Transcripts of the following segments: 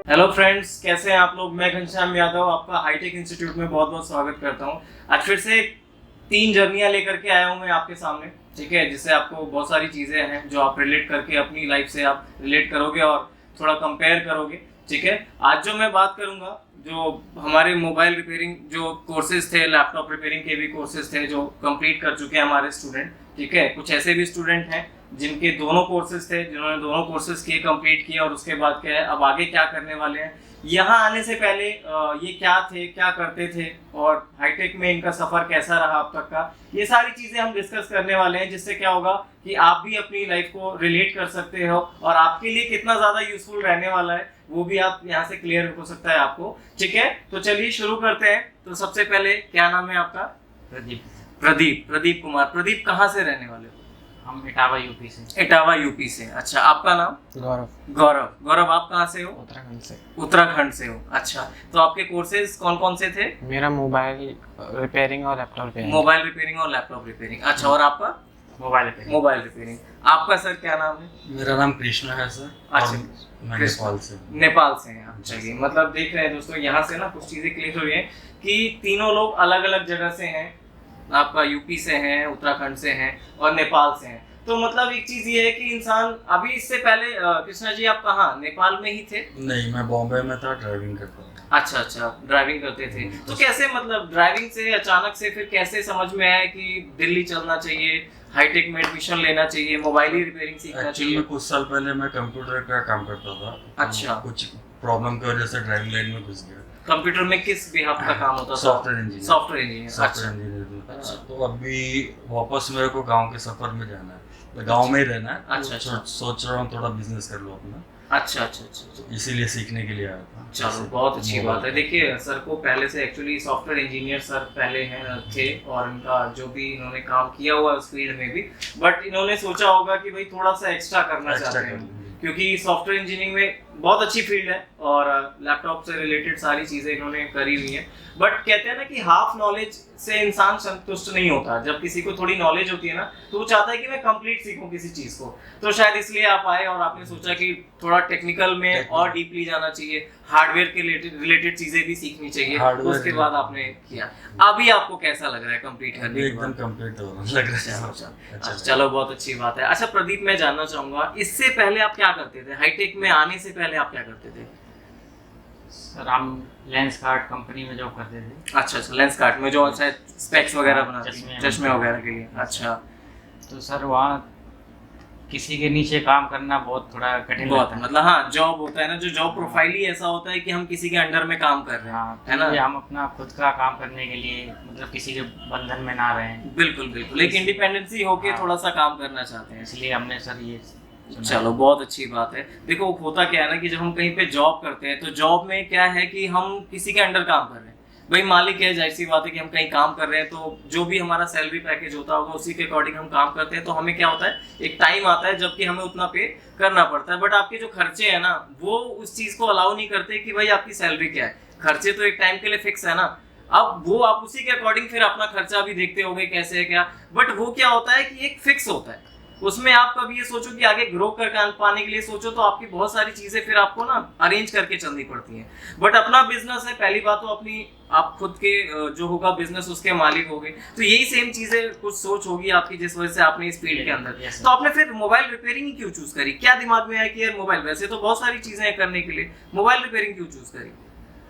Hello friends, कैसे हैं आप लोग। मैं घनश्याम यादव आपका हाईटेक इंस्टीट्यूट में बहुत बहुत स्वागत करता हूं। आज फिर से 3 जर्नियां लेकर के आया हूं मैं आपके सामने, ठीक है, जिससे आपको बहुत सारी चीज़ें हैं जो आप रिलेट करके अपनी लाइफ से आप रिलेट करोगे और थोड़ा कंपेयर करोगे, ठीक है। आज जो मैं बात करूंगा, जो हमारे मोबाइल रिपेयरिंग जो कोर्सेज थे, लैपटॉप रिपेयरिंग के भी कोर्सेज थे जो कंप्लीट कर चुके हैं हमारे स्टूडेंट, ठीक है। कुछ ऐसे भी स्टूडेंट हैं जिनके दोनों कोर्सेज थे, जिन्होंने दोनों कोर्सेज किए, कंप्लीट किए, और उसके बाद क्या है, अब आगे क्या करने वाले हैं। यहाँ आने से पहले ये क्या थे, क्या करते थे, और हाईटेक में इनका सफर कैसा रहा अब तक का, ये सारी चीजें हम डिस्कस करने वाले हैं। जिससे क्या होगा कि आप भी अपनी लाइफ को रिलेट कर सकते हो और आपके लिए कितना ज्यादा यूजफुल रहने वाला है वो भी आप यहाँ से क्लियर हो सकता है आपको, ठीक है। तो चलिए शुरू करते हैं। तो सबसे पहले क्या नाम है आपका? प्रदीप कुमार। प्रदीप कहाँ से रहने वाले हो? हम इटावा यूपी से। इटावा यूपी से, अच्छा। आपका नाम? गौरव आप कहाँ से हो? उत्तराखंड से हो, अच्छा। तो आपके कोर्सेज कौन कौन से थे? मेरा मोबाइल रिपेयरिंग और लैपटॉप रिपेयरिंग। मोबाइल रिपेयरिंग और लैपटॉप रिपेयरिंग, अच्छा। और आपका? Mobile repairing. आपका सर क्या नाम है? मेरा नाम कृष्णा है सर। अच्छा, मैं नेपाल से। नेपाल से हैं आप, चलिए। मतलब देख रहे हैं दोस्तों, यहाँ से ना कुछ चीजें क्लियर हो रही हैं कि तीनों लोग अलग अलग जगह से हैं। आपका यूपी से हैं, उत्तराखंड से हैं और नेपाल से हैं। तो मतलब एक चीज ये है कि इंसान अभी इससे पहले कृष्णा जी आप कहाँ, नेपाल में ही थे? नहीं, मैं बॉम्बे में था, ड्राइविंग करता था। अच्छा, ड्राइविंग करते थे। तो कैसे, मतलब ड्राइविंग से अचानक से फिर कैसे समझ में आया कि दिल्ली चलना चाहिए, हाईटेक में एडमिशन लेना चाहिए, मोबाइल ही रिपेयरिंग सीखना चाहिए? कुछ साल पहले मैं कंप्यूटर का काम करता था। अच्छा। कुछ प्रॉब्लम की वजह से ड्राइविंग लाइन में घुस गया। कंप्यूटर में किस बिहाफ का काम होता था? Software engineer. अच्छा। अच्छा। तो अभी वापस मेरे को गांव के सफर में जाना है, तो गांव में ही रहना है। अच्छा। सोच रहा हूँ थोड़ा बिजनेस कर लो अपना। अच्छा, इसीलिए सीखने के लिए आया था। चलो, बहुत अच्छी बात है। देखिए, सर को पहले से एक्चुअली सॉफ्टवेयर इंजीनियर सर पहले हैं थे, और इनका जो भी इन्होंने काम किया हुआ उस फील्ड में भी, बट इन्होंने सोचा होगा कि भाई थोड़ा सा एक्स्ट्रा करना चाहते हैं, क्योंकि सॉफ्टवेयर इंजीनियरिंग में बहुत अच्छी फील्ड है और लैपटॉप से रिलेटेड सारी चीज़ें इन्होंने करी हुई हैं। बट कहते हैं ना कि हाफ नॉलेज से इंसान संतुष्ट नहीं होता। जब किसी को थोड़ी नॉलेज होती है ना, तो वो चाहता है कि मैं कंप्लीट सीखूं किसी चीज़ को। तो शायद इसलिए आप आए और आपने सोचा कि थोड़ा टेक्निकल में और डीपली जाना चाहिए, हार्डवेयर के रिलेटेड चीज़ें भी सीखनी चाहिए। तो उसके बाद आपने किया। अभी आपको कैसा लग रहा है कंप्लीट करने के बाद? एकदम कंप्लीट हो रहा लग रहा है। अच्छा, चलो, बहुत अच्छी बात है। अच्छा प्रदीप, मैं जानना चाहूंगा, इससे पहले आप क्या करते थे? हाईटेक में आने से पहले आप क्या करते थे? सर हम लेंस कार्ड कंपनी में जॉब करते थे। अच्छा, लेंस कार्ड में जो शायद स्पेक्स वगैरह बनाते हैं, चश्मे वगैरह के लिए। अच्छा। तो सर वहाँ किसी के नीचे काम करना बहुत थोड़ा कठिन होता है। मतलब हाँ, जॉब होता है ना, जो जॉब प्रोफाइल ही ऐसा होता है कि हम किसी के अंडर में काम कर रहे हैं, है ना। हम अपना खुद का काम करने के लिए मतलब किसी के बंधन में ना रहें। बिल्कुल एक इंडिपेंडेंसी होके थोड़ा सा काम करना चाहते हैं, इसलिए हमने सर ये। चलो, बहुत अच्छी बात है। देखो, होता क्या है ना कि जब हम कहीं पे जॉब करते हैं तो जॉब में क्या है कि हम किसी के अंडर काम कर रहे हैं। भाई मालिक है, जाहिर सी बात है कि हम कहीं काम कर रहे हैं, तो जो भी हमारा सैलरी पैकेज होता होगा उसी के अकॉर्डिंग हम काम करते हैं। तो हमें क्या होता है, एक टाइम आता है जबकि हमें उतना पे करना पड़ता है। बट आपके जो खर्चे हैं ना, वो उस चीज़ को अलाउ नहीं करते कि भाई आपकी सैलरी क्या है। खर्चे तो एक टाइम के लिए फिक्स है ना, अब वो आप उसी के अकॉर्डिंग फिर अपना खर्चा भी देखते होंगे कैसे है क्या। बट वो क्या होता है कि एक फिक्स होता है, उसमें आप कभी ये सोचो कि आगे ग्रो कर पाने के लिए सोचो तो आपकी बहुत सारी चीजें फिर आपको ना अरेंज करके चलनी पड़ती हैं। बट अपना बिजनेस है, पहली बात तो अपनी आप खुद के जो होगा बिजनेस उसके मालिक होंगे, तो यही सेम चीजें कुछ सोच होगी आपकी, जिस वजह से आपने इस फील्ड के अंदर। तो आपने फिर मोबाइल रिपेयरिंग ही क्यों चूज करी? क्या दिमाग में आया कि यार मोबाइल, वैसे तो बहुत सारी चीजें हैं करने के लिए, मोबाइल रिपेयरिंग क्यों चूज करी?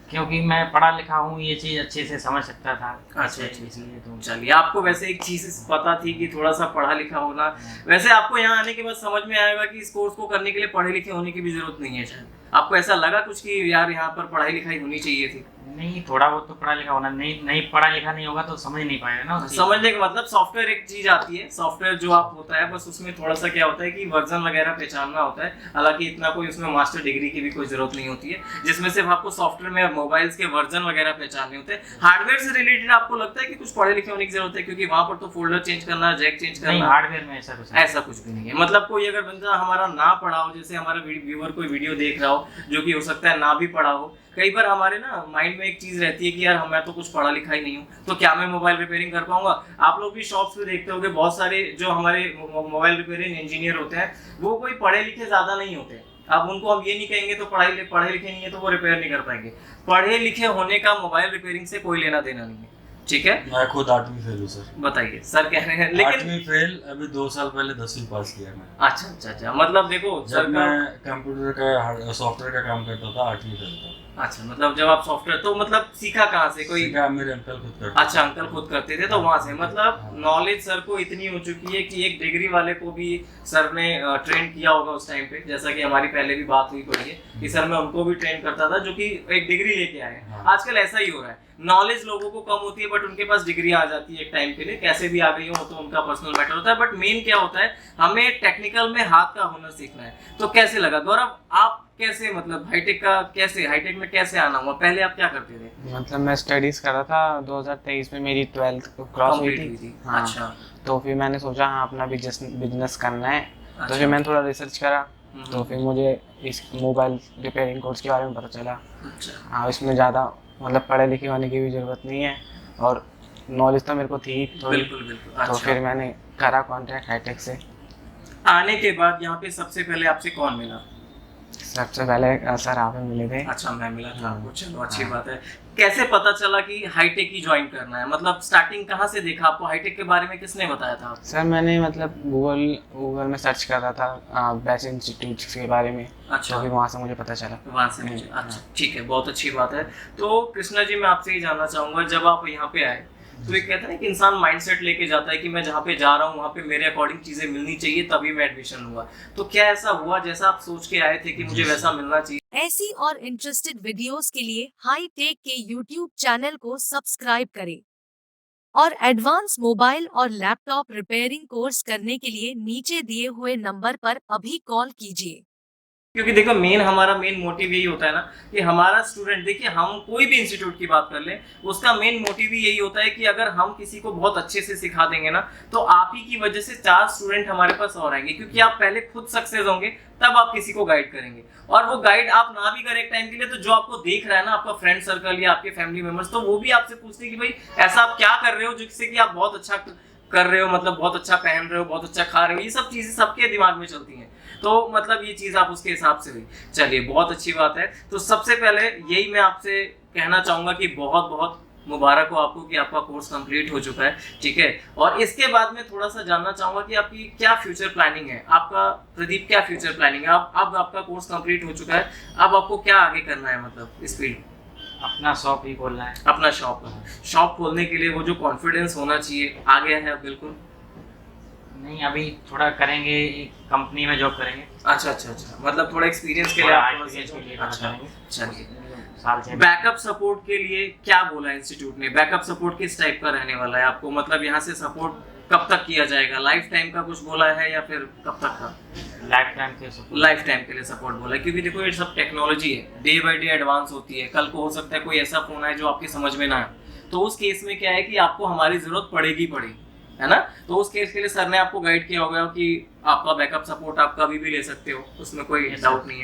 क्योंकि मैं पढ़ा लिखा हूँ, ये चीज़ अच्छे से समझ सकता था। अच्छा, इसलिए। तो चलिए, आपको वैसे एक चीज़ पता थी कि थोड़ा सा पढ़ा लिखा होना। वैसे आपको यहाँ आने के बाद समझ में आएगा कि इस कोर्स को करने के लिए पढ़े लिखे होने की भी जरूरत नहीं है। शायद आपको ऐसा लगा कुछ कि यार यहाँ पर पढ़ाई लिखाई होनी चाहिए थी? नहीं, थोड़ा बहुत तो पढ़ा लिखा होना, नहीं पढ़ा लिखा नहीं होगा तो समझ नहीं पाएगा ना। समझने का मतलब, सॉफ्टवेयर एक चीज आती है, सॉफ्टवेयर जो आप होता है, बस उसमें थोड़ा सा क्या होता है कि वर्जन वगैरह पहचानना होता है। हालांकि इतना कोई उसमें मास्टर डिग्री की भी कोई जरूरत नहीं होती है, जिसमें सिर्फ आपको सॉफ्टवेयर में मोबाइल्स के वर्जन वगैरह पहचानने होते हैं। हार्डवेयर से रिलेटेड आपको लगता है कि कुछ पढ़े लिखे होने की जरूरत है, क्योंकि वहाँ पर तो फोल्डर चेंज करना, जैक चेंज करना। हार्डवेयर में ऐसा कुछ भी नहीं है। मतलब कोई अगर बंदा हमारा ना पढ़ा हो, जैसे हमारा व्यूअर कोई वीडियो देख रहा हो जो कि हो सकता है ना भी पढ़ा हो, कई बार हमारे ना माइंड में एक चीज रहती है कि यार मैं तो कुछ पढ़ा लिखा ही नहीं हूँ, तो क्या मैं मोबाइल रिपेयरिंग कर पाऊंगा? आप लोग भी शॉप्स पे देखते होंगे, बहुत सारे जो हमारे मोबाइल रिपेयरिंग इंजीनियर होते हैं वो कोई पढ़े लिखे ज्यादा नहीं होते, अब उनको हम ये नहीं कहेंगे तो पढ़े लिखे नहीं है तो वो रिपेयर नहीं कर पाएंगे। पढ़े लिखे होने का मोबाइल रिपेयरिंग से कोई लेना देना नहीं है, ठीक है। मैं खुद 8वीं फेल हूँ सर। बताइए सर कह रहे हैं, लेकिन 8वीं फेल, अभी 2 साल पहले 10वीं पास किया मैं। अच्छा, मतलब देखो जब मैं कंप्यूटर का सॉफ्टवेयर का काम करता था 8वीं फेल था। अच्छा, मतलब जब आप सॉफ्टवेयर, तो मतलब सीखा कहाँ से? कोई सीखा मेरे अंकल खुद करते। अच्छा, अंकल खुद करते थे तो वहां से, मतलब नॉलेज सर को इतनी हो चुकी है कि एक डिग्री वाले को भी सर ने ट्रेन किया होगा उस टाइम पे, जैसा कि हमारी पहले भी बात हुई पड़ी है कि सर मैं उनको भी ट्रेन करता था जो कि एक डिग्री लेके आए हैं। आजकल ऐसा ही हो रहा है, नॉलेज लोगों को कम होती है बट उनके पास डिग्री आ जाती है एक टाइम के लिए, कैसे भी आ गई हो तो उनका पर्सनल मैटर होता है। बट मेन क्या होता है, हमें टेक्निकल में हाथ का हुनर सीखना है। तो कैसे लगा गौरव, आप कैसे, मतलब हाईटेक में कैसे आना हुआ? पहले आप क्या करते थे? मतलब मैं स्टडीज कर रहा था, 2023 में मेरी 12th क्रॉस हुई थी। हाँ, अच्छा, तो फिर मैंने सोचा हाँ अपना बिजनेस करना है। अच्छा। तो फिर मैंने थोड़ा रिसर्च करा, तो फिर मुझे इस मोबाइल रिपेयरिंग कोर्स के बारे में पता चला। अच्छा, हाँ, इसमें ज़्यादा मतलब पढ़े लिखे होने की भी ज़रूरत नहीं है और नॉलेज तो मेरे को थी थोड़ी। बिल्कुल। तो अच्छा, फिर मैंने करा कॉन्टैक्ट हाईटेक से। आने के बाद यहाँ पे सबसे पहले आपसे कौन मिला? सबसे पहले सर आप ही मिले थे। अच्छा, मैं मिला था आपको, चलो अच्छी बात है। कैसे पता चला कि हाईटेक ही ज्वाइन करना है? मतलब स्टार्टिंग कहाँ से देखा आपको? हाईटेक के बारे में किसने बताया था? सर मैंने मतलब गूगल में सर्च कर रहा था बेस्ट इंस्टीट्यूट के बारे में। अच्छा, तो फिर वहाँ से मुझे पता चला। वहां से मुझे, अच्छा ठीक है, बहुत अच्छी बात है। तो कृष्णा जी, मैं आपसे ये जानना चाहूंगा, जब आप यहाँ पे आए तो ये कहते हैं ना कि इंसान माइंडसेट लेके जाता है कि मैं जहाँ पे जा रहा हूँ वहाँ पे मेरे अकॉर्डिंग चीजें मिलनी चाहिए तभी मैं एडमिशन लूंगा। तो क्या ऐसा हुआ जैसा आप सोच के आए थे कि मुझे वैसा मिलना चाहिए? ऐसी और इंटरेस्टेड वीडियोस के लिए हाई टेक के यूट्यूब चैनल को सब्सक्राइब करें और एडवांस मोबाइल और लैपटॉप रिपेयरिंग कोर्स करने के लिए नीचे दिए हुए नंबर पर अभी कॉल कीजिए। क्योंकि देखो हमारा मेन मोटिव यही होता है ना कि हमारा स्टूडेंट, देखिए हम कोई भी इंस्टीट्यूट की बात कर लें, उसका मेन मोटिव ही यही होता है कि अगर हम किसी को बहुत अच्छे से सिखा देंगे ना तो आप ही की वजह से 4 स्टूडेंट हमारे पास और आएंगे, क्योंकि आप पहले खुद सक्सेस होंगे तब आप किसी को गाइड करेंगे। और वो गाइड आप ना भी करें एक टाइम के लिए तो जो आपको देख रहा है ना, आपका फ्रेंड सर्कल या आपके फैमिली मेंबर्स, तो वो भी आपसे पूछते हैं कि भाई ऐसा आप क्या कर रहे हो जिससे कि आप बहुत अच्छा कर रहे हो, मतलब बहुत अच्छा पहन रहे हो, बहुत अच्छा खा रहे हो। ये सब चीजें सबके दिमाग में चलती हैं, तो मतलब ये चीज आप उसके हिसाब से हुई। चलिए, बहुत अच्छी बात है। तो सबसे पहले यही मैं आपसे कहना चाहूंगा कि बहुत बहुत मुबारक हो आपको कि आपका कोर्स कंप्लीट हो चुका है, ठीक है। और इसके बाद में थोड़ा सा जानना चाहूंगा कि आपकी क्या फ्यूचर प्लानिंग है? आपका प्रदीप क्या फ्यूचर प्लानिंग है? अब आपका कोर्स कंप्लीट हो चुका है, अब आपको क्या आगे करना है, मतलब इस फील्ड? अपना शॉप ही खोलना है। अपना शॉप खोलने के लिए वो जो कॉन्फिडेंस होना चाहिए आ गया है? बिल्कुल नहीं, अभी थोड़ा करेंगे, एक कंपनी में जॉब करेंगे। अच्छा, मतलब थोड़ा एक्सपीरियंस के लिए थोड़ा आप experience के लिए अच्छा, करेंगे। चलिए। साल से बैकअप सपोर्ट के लिए क्या बोला इंस्टीट्यूट ने? बैकअप सपोर्ट किस टाइप का रहने वाला है आपको? मतलब यहाँ से सपोर्ट कब तक किया जाएगा? लाइफ टाइम का कुछ बोला है या फिर कब तक का? लाइफ टाइम के लिए सपोर्ट बोला है, क्योंकि देखो ये सब टेक्नोलॉजी है, डे बाय डे एडवांस होती है। कल को हो सकता है कोई ऐसा फोन आए जो आपकी समझ में ना आए, तो उस केस में क्या है कि आपको हमारी जरूरत पड़ेगी, है ना। तो उस केस के लिए सर ने आपको गाइड किया होगा कि आपका बैकअप सपोर्ट आप कभी भी ले सकते हो, उसमें कोई डाउट नहीं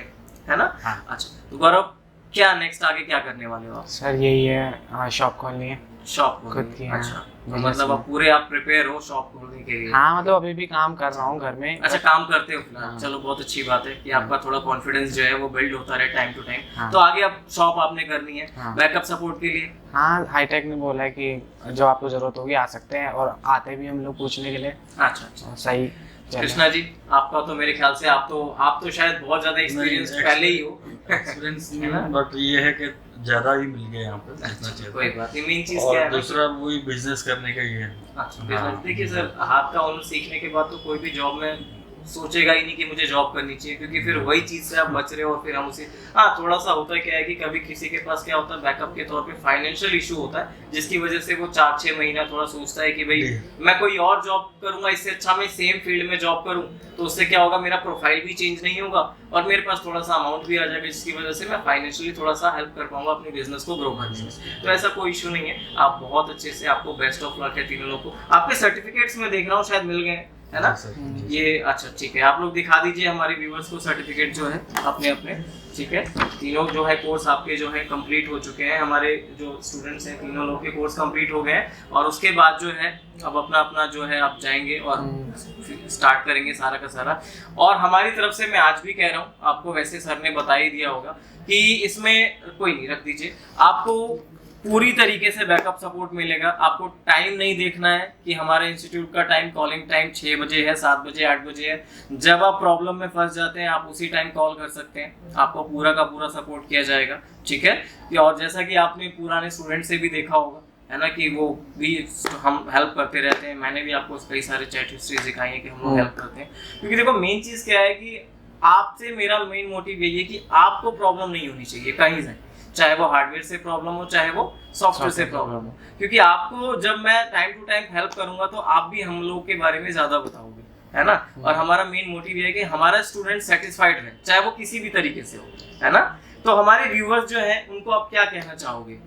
है ना। हाँ। अच्छा, तो गौरव क्या नेक्स्ट आगे क्या करने वाले हो आप? सर यही है, शॉप खोलनी है शॉप खुद की। हाँ, अच्छा, तो मतलब आप पूरे आप प्रिपेयर हो शॉप खोलने के लिए? हाँ, मतलब अभी भी काम कर रहा हूँ घर में। अच्छा, काम करते हो फिलहाल। हाँ। चलो, बहुत अच्छी बात है कि आपका थोड़ा कॉन्फिडेंस जो है वो बिल्ड होता रहे टाइम टू टाइम। हाँ। तो आगे अब शॉप आपने करनी है, हाँ। बैकअप सपोर्ट के लिए? हाँ, हाईटेक ने बोला है कि जो आपको जरूरत होगी आ सकते हैं, और आते भी हम लोग पूछने के लिए। अच्छा, सही चले। कृष्णा जी, आपका तो मेरे ख्याल से आप तो शायद बहुत ज्यादा एक्सपीरियंस पहले ही हो। एक्सपीरियंस नहीं है, बट ये है कि ज्यादा ही मिल गया यहाँ पे जितना चाहिए। कोई बात नहीं, मेन चीज क्या है और दूसरा वही बिजनेस करने का ही है। अच्छा, बिजनेस। देखिए सर, हाथ का हुनर सीखने के बाद तो कोई भी जॉब में सोचेगा ही नहीं कि मुझे जॉब करनी चाहिए, क्योंकि फिर वही चीज से आप बच रहे हो और फिर हम उसे, हाँ थोड़ा सा होता है क्या है कि कभी किसी के पास क्या होता है बैकअप के तौर पे फाइनेंशियल इशू होता है, जिसकी वजह से वो 4-6 महीना थोड़ा सोचता है कि भाई मैं कोई और जॉब करूंगा, इससे अच्छा मैं सेम फील्ड में जॉब करूं, तो उससे क्या होगा, मेरा प्रोफाइल भी चेंज नहीं होगा और मेरे पास थोड़ा सा अमाउंट भी आ जाएगा, जिसकी वजह से मैं फाइनेंशियली थोड़ा सा हेल्प कर पाऊंगा अपने बिजनेस को ग्रो करने में। तो ऐसा कोई इशू नहीं है, आप बहुत अच्छे से, आपको बेस्ट ऑफ लक है तीनों लोगों को। आपके सर्टिफिकेट्स में देख रहा हूँ शायद मिल गए, है ना? सर ये अच्छा ठीक है, आप लोग दिखा दीजिए हमारे व्यूअर्स को सर्टिफिकेट जो है अपने अपने। ठीक है, तीनों जो है कोर्स आपके जो है कंप्लीट हो चुके हैं, हमारे जो स्टूडेंट्स हैं तीनों लोग के कोर्स कंप्लीट हो गए हैं। और उसके बाद जो है अब अपना अपना जो है आप जाएंगे और स्टार्ट करेंगे सारा का सारा। और हमारी तरफ से मैं आज भी कह रहा हूँ, आपको वैसे सर ने बता ही दिया होगा कि इसमें कोई नहीं, रख दीजिए, आपको पूरी तरीके से बैकअप सपोर्ट मिलेगा। आपको टाइम नहीं देखना है कि हमारे इंस्टीट्यूट का टाइम, कॉलिंग टाइम 6 बजे है, 7 बजे, 8 बजे है। जब आप प्रॉब्लम में फंस जाते हैं आप उसी टाइम कॉल कर सकते हैं, आपको पूरा का पूरा सपोर्ट किया जाएगा। ठीक है, और जैसा कि आपने पुराने स्टूडेंट से भी देखा होगा, है ना, कि वो भी हम हेल्प करते रहते हैं। मैंने भी आपको कई सारे चैट हिस्ट्री दिखाई है कि हम लोग हेल्प करते हैं। क्योंकि देखो मेन चीज़ क्या है कि आपसे मेरा मेन मोटिव यही है कि आपको प्रॉब्लम नहीं होनी चाहिए कहीं से, चाहे वो हार्डवेयर से प्रॉब्लम हो चाहे वो सॉफ्टवेयर से प्रॉब्लम हो। क्योंकि आपको जब मैं टाइम टू टाइम हेल्प करूंगा तो आप भी हम लोग के बारे में ज्यादा बताओगे, है ना। और हमारा मेन मोटिव ये है कि हमारा स्टूडेंट सेटिस्फाइड रहे, चाहे वो किसी भी तरीके से हो, है ना। तो हमारे व्यूअर्स जो हैं उनको आप क्या कहना चाहोगे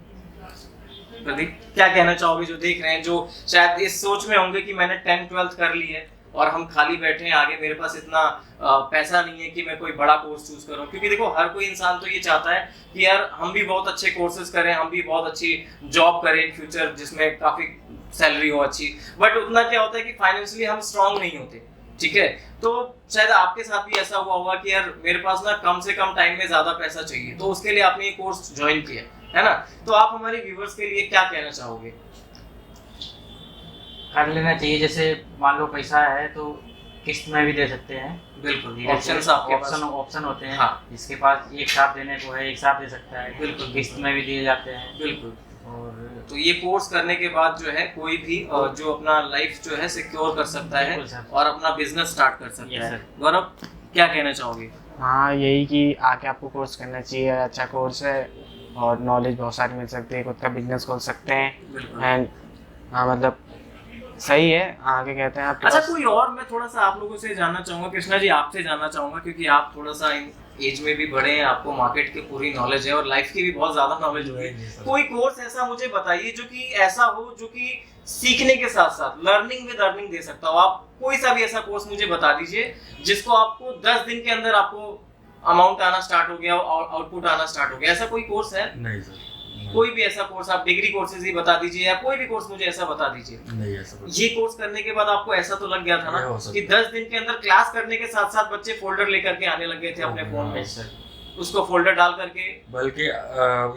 प्रदीप, क्या कहना चाहोगे जो देख रहे हैं, जो शायद इस सोच में होंगे कि मैंने 10th 12th कर ली है और हम खाली बैठे हैं, आगे मेरे पास इतना पैसा नहीं है कि मैं कोई बड़ा कोर्स चूज करूं। क्योंकि देखो हर कोई इंसान तो ये चाहता है कि यार हम भी बहुत अच्छे कोर्सेज करें, हम भी बहुत अच्छी जॉब करें फ्यूचर जिसमें काफी सैलरी हो अच्छी, बट उतना क्या होता है कि फाइनेंशियली हम स्ट्रांग नहीं होते। ठीक है, तो शायद आपके साथ भी ऐसा हुआ होगा कि यार मेरे पास ना कम से कम टाइम में ज्यादा पैसा चाहिए, तो उसके लिए आपने ये कोर्स ज्वाइन किया, है ना। तो आप हमारे व्यूअर्स के लिए क्या कहना चाहोगे? कर लेना चाहिए, जैसे मान लो पैसा है तो किस्त में भी दे सकते हैं। बिल्कुल, ऑप्शन होते हैं। हाँ। जिसके पास एक साथ देने को है एक साथ दे सकता है, बिल्कुल, किस्त में भी दिए जाते हैं। बिल्कुल। और तो ये कोर्स करने के बाद जो है कोई भी जो अपना लाइफ जो है सिक्योर कर सकता है और अपना बिजनेस स्टार्ट कर सकता है। गौरव क्या कहना चाहोगे? हाँ, यही कि आके आपको कोर्स करना चाहिए, अच्छा कोर्स है और नॉलेज बहुत सारी मिल सकती है, खुद का बिजनेस खोल सकते हैं। एंड हाँ, मतलब सही है, आगे कहते हैं आप। अच्छा, कोई और मैं थोड़ा सा आप लोगों से जानना चाहूंगा, कृष्णा जी आपसे जानना चाहूंगा, क्योंकि आप थोड़ा सा एज में भी बड़े हैं, आपको मार्केट की पूरी नॉलेज है और लाइफ की भी बहुत ज्यादा नॉलेज होगी। कोई कोर्स ऐसा मुझे बताइए जो कि ऐसा हो जो कि सीखने के साथ साथ लर्निंग विद अर्निंग दे सकता हो। आप कोई सा भी ऐसा कोर्स मुझे बता दीजिए जिसको आपको 10 दिन के अंदर आपको अमाउंट आना स्टार्ट हो गया और आउटपुट आना स्टार्ट हो गया। ऐसा कोई कोर्स है? नहीं सर, कोई भी ऐसा कोर्स, आप डिग्री कोर्सेज ही बता दीजिए या कोई भी कोर्स मुझे ऐसा बता दीजिए। नहीं ऐसा कुछ। ये कोर्स करने के बाद आपको ऐसा तो लग गया था ना कि 10 दिन के अंदर क्लास करने के साथ साथ बच्चे फोल्डर लेकर के आने लग गए थे अपने फोन में, उसको फोल्डर डाल करके, बल्कि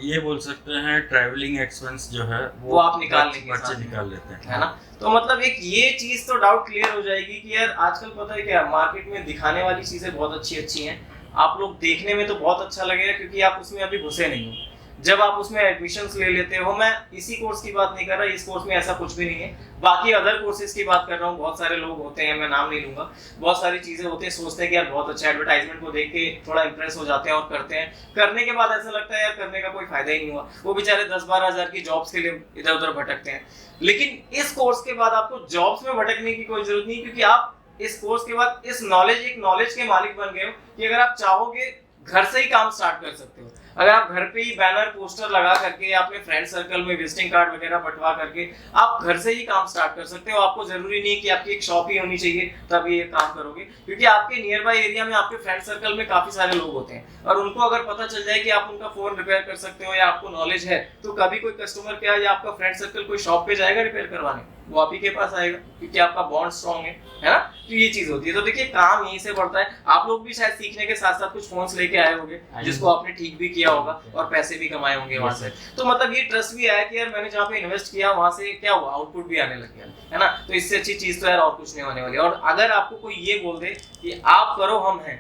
ये बोल सकते हैं ट्रैवलिंग एक्सपेंस जो है वो आप निकाल लेंगे, बच्चे निकाल लेते हैं, है ना। तो मतलब एक ये चीज तो डाउट क्लियर हो जाएगी कि यार आजकल पता है क्या, मार्केट में दिखाने वाली चीजें बहुत अच्छी अच्छी हैं, आप लोग देखने में तो बहुत अच्छा लगेगा क्योंकि आप उसमें अभी घुसे नहीं हो। जब आप उसमें एडमिशन्स ले लेते हो, मैं इसी कोर्स की बात नहीं कर रहा, इस कोर्स में ऐसा कुछ भी नहीं है, बाकी अदर कोर्सेज की बात कर रहा हूँ। बहुत सारे लोग होते हैं, मैं नाम नहीं लूंगा, बहुत सारी चीजें होते हैं, सोचते हैं कि यार बहुत अच्छा, एडवर्टाइजमेंट को देख के थोड़ा इंप्रेस हो जाते हैं और करते हैं, करने के बाद ऐसा लगता है यार करने का कोई फायदा ही नहीं हुआ, वो बेचारे 10-12 हज़ार की जॉब्स के लिए इधर उधर भटकते हैं। लेकिन इस कोर्स के बाद आपको जॉब्स में भटकने की कोई जरूरत नहीं, क्योंकि आप इस कोर्स के बाद एक नॉलेज के मालिक बन गए हो कि अगर आप चाहोगे घर से ही काम स्टार्ट कर सकते हो। अगर आप घर पे ही बैनर पोस्टर लगा करके या अपने फ्रेंड सर्कल में विजिटिंग कार्ड वगैरह बंटवा करके आप घर से ही काम स्टार्ट कर सकते हो। आपको जरूरी नहीं है कि आपकी एक शॉप ही होनी चाहिए तब ये काम करोगे, क्योंकि आपके नियर बाय एरिया में आपके फ्रेंड सर्कल में काफी सारे लोग होते हैं और उनको अगर पता चल जाए कि आप उनका फोन रिपेयर कर सकते हो या आपको नॉलेज है, तो कभी कोई कस्टमर क्या या आपका फ्रेंड सर्कल कोई शॉप पे जाएगा रिपेयर करवाने, वो आप ही के पास आएगा क्योंकि आपका बॉन्ड स्ट्रॉन्ग है ना। तो ये चीज होती है। तो देखिए काम यहीं से बढ़ता है। आप लोग भी शायद सीखने के साथ साथ कुछ फोन्स लेके आए होंगे जिसको आपने ठीक भी किया होगा और पैसे भी कमाए होंगे वहां से। तो मतलब ये ट्रस्ट भी आया कि यार मैंने जहाँ पे इन्वेस्ट किया वहां से क्या हुआ, आउटपुट भी आने लग गया, है ना। तो इससे अच्छी चीज तो यार और कुछ नहीं होने वाली। और अगर आपको कोई ये बोल दे कि आप करो हम हैं,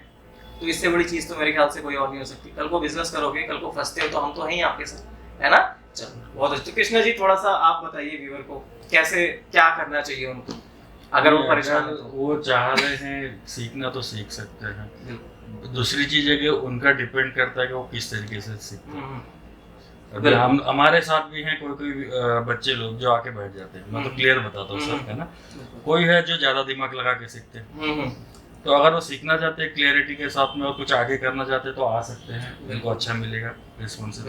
तो इससे बड़ी चीज तो मेरे ख्याल से कोई और नहीं हो सकती। कल को बिजनेस करोगे, कल को फंसते हो तो हम तो हैं ही आपके साथ, है ना। चलो बहुत अच्छा। कृष्णा जी थोड़ा सा आप बताइए व्यूअर को कैसे क्या करना चाहिए उनको अगर वो परेशान हो। वो चाह रहे हैं सीखना तो सीख सकते हैं। दूसरी चीज है कि उनका डिपेंड करता है कि वो किस तरीके से सीखते हैं। अभी हम हमारे साथ भी हैं कोई बच्चे लोग जो आके बैठ जाते हैं, मैं तो क्लियर बताता हूँ सर, है ना। कोई है जो ज्यादा दिमाग लगा के सीखते हैं, तो अगर वो सीखना चाहते हैं क्लियरिटी के साथ में और कुछ आगे करना चाहते हैं तो आ सकते हैं, उनको अच्छा मिलेगा रिस्पॉन्स।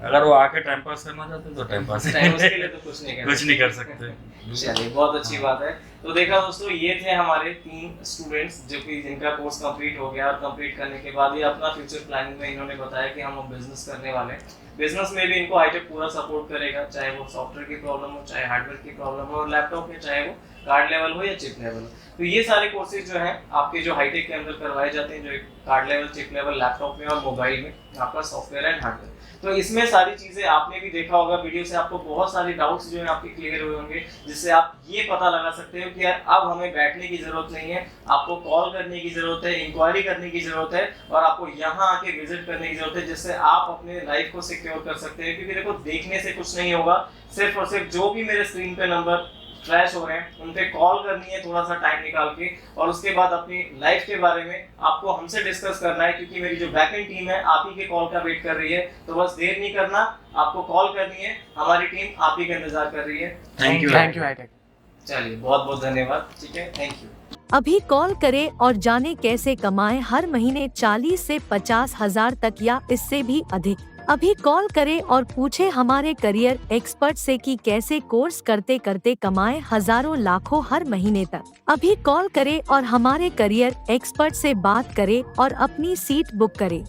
अगर वो आके टाइम पास करना चाहते हैं तो टाइम पास के लिए तो कुछ नहीं कर सकते। चलिए बहुत अच्छी बात है। तो देखा दोस्तों, ये थे हमारे 3 स्टूडेंट्स जो कि जिनका कोर्स कंप्लीट हो गया, और कंप्लीट करने के बाद ये अपना फ्यूचर प्लानिंग में इन्होंने बताया कि हम बिजनेस करने वाले हैं। बिजनेस में भी इनको हाईटेक पूरा सपोर्ट करेगा, चाहे वो सॉफ्टवेयर की प्रॉब्लम हो, चाहे हार्डवेयर की प्रॉब्लम हो, और लैपटॉप में चाहे वो कार्ड लेवल हो या चिप लेवल हो। तो ये सारे कोर्सेज जो हैं आपके जो हाईटेक के अंदर करवाए जाते हैं, जो एक card level, chip level, laptop में और मोबाइल में आपका सॉफ्टवेयर एंड हार्डवेयर। तो इसमें सारी चीजें आपने भी देखा होगा वीडियो से, आपको बहुत सारे डाउट्स जो है आपके क्लियर हुए होंगे, जिससे आप ये पता लगा सकते हो कि यार अब हमें बैठने की जरूरत नहीं है, आपको कॉल करने की जरूरत है, इंक्वायरी करने की जरूरत है, और आपको यहाँ आके विजिट करने की जरूरत है, जिससे आप अपने लाइफ को सिक्योर कर सकते हैं। क्योंकि देखो, देखने से कुछ नहीं होगा, सिर्फ और सिर्फ जो भी मेरे स्क्रीन पे नंबर फ्लैश हो रहे हैं उन पे कॉल करनी है थोड़ा सा टाइम निकाल के, और उसके बाद अपनी लाइफ के बारे में आपको हमसे डिस्कस करना है, क्योंकि मेरी जो बैकएंड टीम है आप ही के कॉल का वेट कर रही है। तो बस देर नहीं करना, आपको कॉल करनी है, हमारी टीम आप ही का इंतजार कर रही है। Thank you hitech. चलिए बहुत बहुत धन्यवाद। ठीक है, थैंक यू। अभी कॉल करें और जाने कैसे कमाएं हर महीने 40 से 50 हजार तक या इससे भी अधिक। अभी कॉल करें और पूछे हमारे करियर एक्सपर्ट से कि कैसे कोर्स करते करते कमाएं हजारों लाखों हर महीने तक। अभी कॉल करें और हमारे करियर एक्सपर्ट से बात करें और अपनी सीट बुक करें।